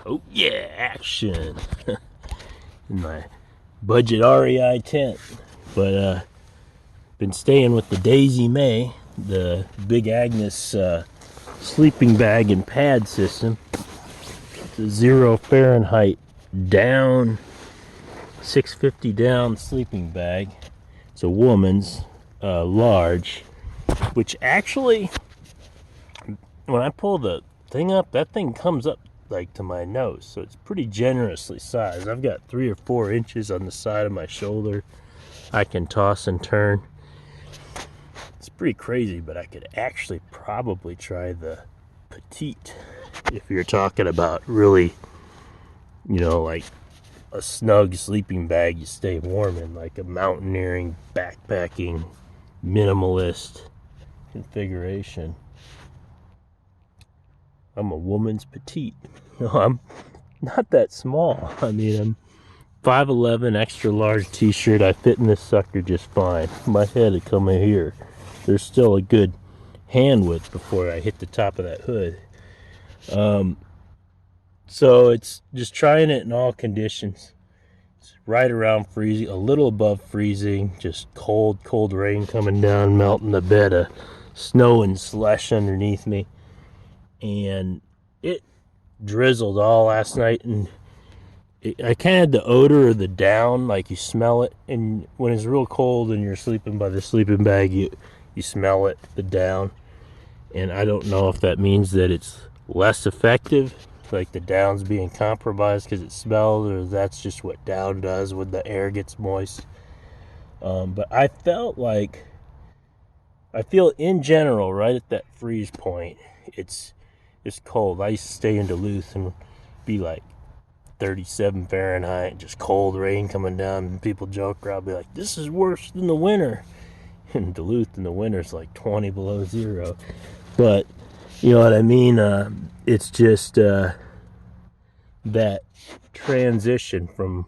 Oh yeah, action. In my budget REI tent. But been staying with the Daisy Mae, the Big Agnes sleeping bag and pad system. It's a 0 Fahrenheit down, 650 down sleeping bag. It's a woman's large, which actually, when I pull the thing up, that thing comes up like to my nose, so it's pretty generously sized. I've got 3 or 4 inches on the side of my shoulder I can toss and turn. It's pretty crazy, but I could actually probably try the petite if you're talking about really, like a snug sleeping bag you stay warm in, like a mountaineering, backpacking, minimalist configuration. I'm a woman's petite. No, I'm not that small. I mean, I'm 5'11", extra large t-shirt. I fit in this sucker just fine. My head would come in here. There's still a good hand width before I hit the top of that hood. So it's just trying it in all conditions. It's right around freezing, a little above freezing, just cold rain coming down, melting the bed of snow and slush underneath me. And it drizzled all last night, and I kind of had the odor of the down, like you smell it. And when it's real cold and you're sleeping by the sleeping bag, you smell it, the down. And I don't know if that means that it's less effective, like the down's being compromised because it smells, or that's just what down does when the air gets moist. But I feel in general, right at that freeze point, it's cold. I used to stay in Duluth and be like 37 Fahrenheit, just cold rain coming down, and people joke around, be like, this is worse than the winter. In Duluth in the winter it's like 20 below zero. But you know what I mean? It's just that transition from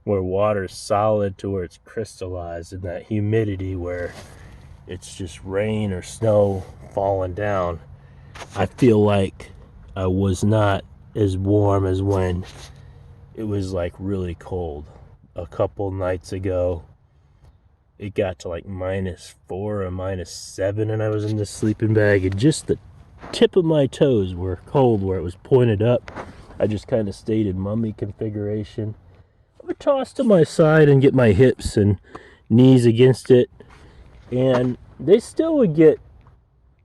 where water's solid to where it's crystallized, and that humidity where it's just rain or snow falling down. I feel like I was not as warm as when it was like really cold. A couple nights ago, it got to like -4 or -7, and I was in the sleeping bag, and just the tip of my toes were cold where it was pointed up. I just kind of stayed in mummy configuration. I would toss to my side and get my hips and knees against it, and they still would get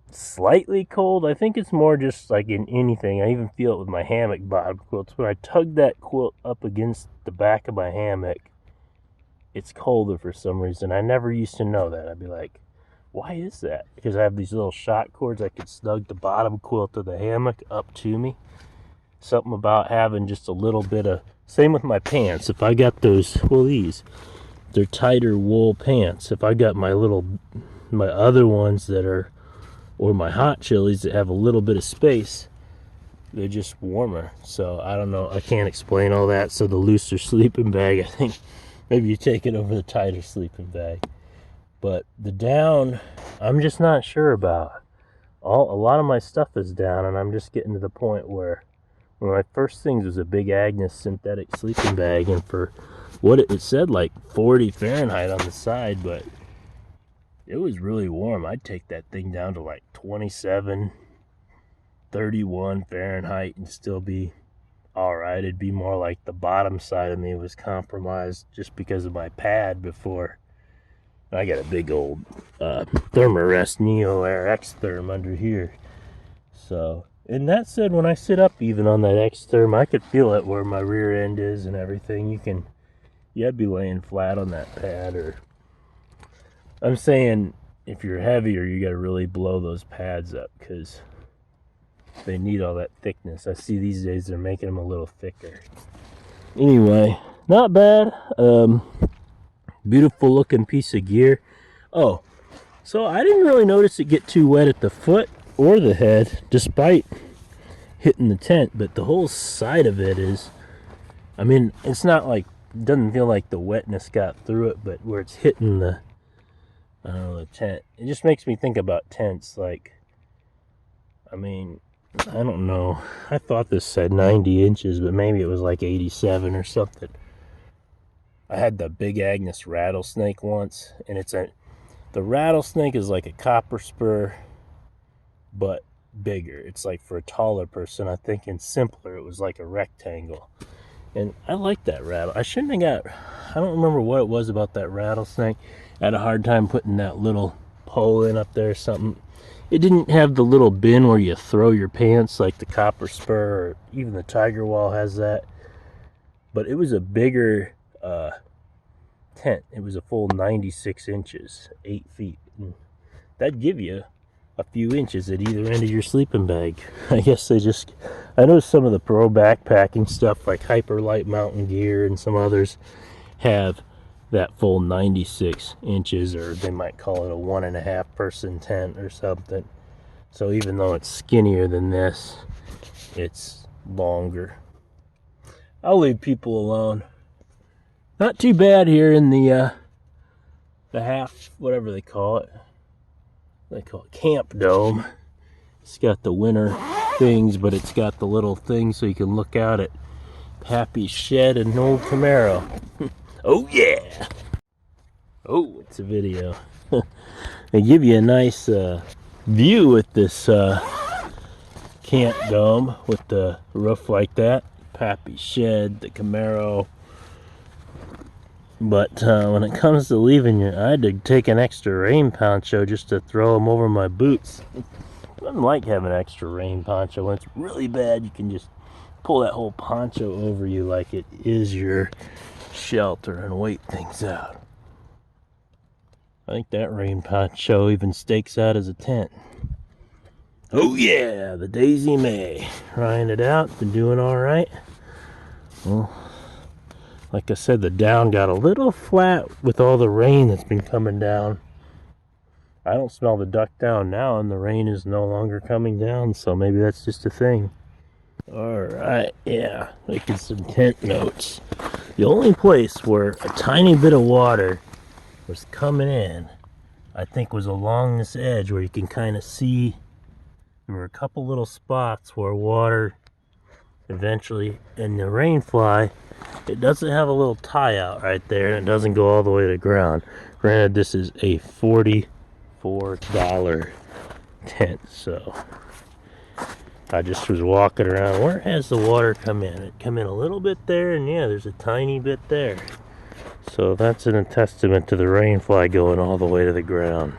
slightly cold. I think it's more just like in anything. I even feel it with my hammock bottom quilts. When I tug that quilt up against the back of my hammock, it's colder for some reason. I never used to know that. I'd be like, why is that? Because I have these little shock cords. I could snug the bottom quilt of the hammock up to me. Something about having just a little bit of... Same with my pants. If I got those, they're tighter wool pants. If I got my other ones that are, or my hot chilies that have a little bit of space, they're just warmer. So I don't know. I can't explain all that. So the looser sleeping bag, I think maybe you take it over the tighter sleeping bag. But the down, I'm just not sure about. A lot of my stuff is down, and I'm just getting to the point where one of my first things was a Big Agnes synthetic sleeping bag, and for what it said like 40 Fahrenheit on the side, but it was really warm. I'd take that thing down to like 27, 31 Fahrenheit and still be alright. It'd be more like the bottom side of me was compromised just because of my pad before. I got a big old Thermarest Neo Air X-Therm under here. So, and that said, when I sit up even on that X-Therm, I could feel it where my rear end is and everything. I'd be laying flat on that pad. Or I'm saying if you're heavier, you got to really blow those pads up because they need all that thickness. I see these days they're making them a little thicker. Anyway, not bad. Beautiful looking piece of gear. Oh, so I didn't really notice it get too wet at the foot or the head despite hitting the tent, but the whole side of it is, I mean, it's not like, doesn't feel like the wetness got through it, but where it's hitting the tent, it just makes me think about tents. Like, I mean, I don't know. I thought this said 90 inches, but maybe it was like 87 or something. I had the big Agnes rattlesnake once, and the rattlesnake is like a copper spur, but bigger. It's like for a taller person, I think, and simpler. It was like a rectangle. And I like that rattle. I don't remember what it was about that rattlesnake. I had a hard time putting that little pole in up there or something. It didn't have the little bin where you throw your pants like the copper spur, or even the tiger wall has that. But it was a bigger tent. It was a full 96 inches, 8 feet. And that'd give you a few inches at either end of your sleeping bag. I guess I know some of the pro backpacking stuff like Hyperlight Mountain Gear and some others have that full 96 inches, or they might call it a 1.5 person tent or something. So even though it's skinnier than this, it's longer. I'll leave people alone. Not too bad here in the half, whatever they call it. They call it Camp Dome. It's got the winter things, but it's got the little things so you can look out at Pappy's shed and old Camaro. Oh yeah! Oh, it's a video. They give you a nice view with this Camp Dome with the roof like that. Pappy's shed, the Camaro. But when it comes to leaving, I had to take an extra rain poncho just to throw them over my boots. It doesn't like having an extra rain poncho. When it's really bad, you can just pull that whole poncho over you like it is your shelter and wait things out. I think that rain poncho even stakes out as a tent. Oh yeah, the Daisy Mae. Trying it out, been doing alright. Well, like I said, the down got a little flat with all the rain that's been coming down. I don't smell the duck down now, and the rain is no longer coming down, so maybe that's just a thing. Alright, yeah, making some tent notes. The only place where a tiny bit of water was coming in, I think, was along this edge where you can kind of see there were a couple little spots where water eventually, in the rain fly, it doesn't have a little tie out right there, and it doesn't go all the way to the ground. Granted, this is a $44 tent, so I just was walking around. Where has the water come in? It come in a little bit there, and yeah, there's a tiny bit there. So that's a testament to the rain fly going all the way to the ground.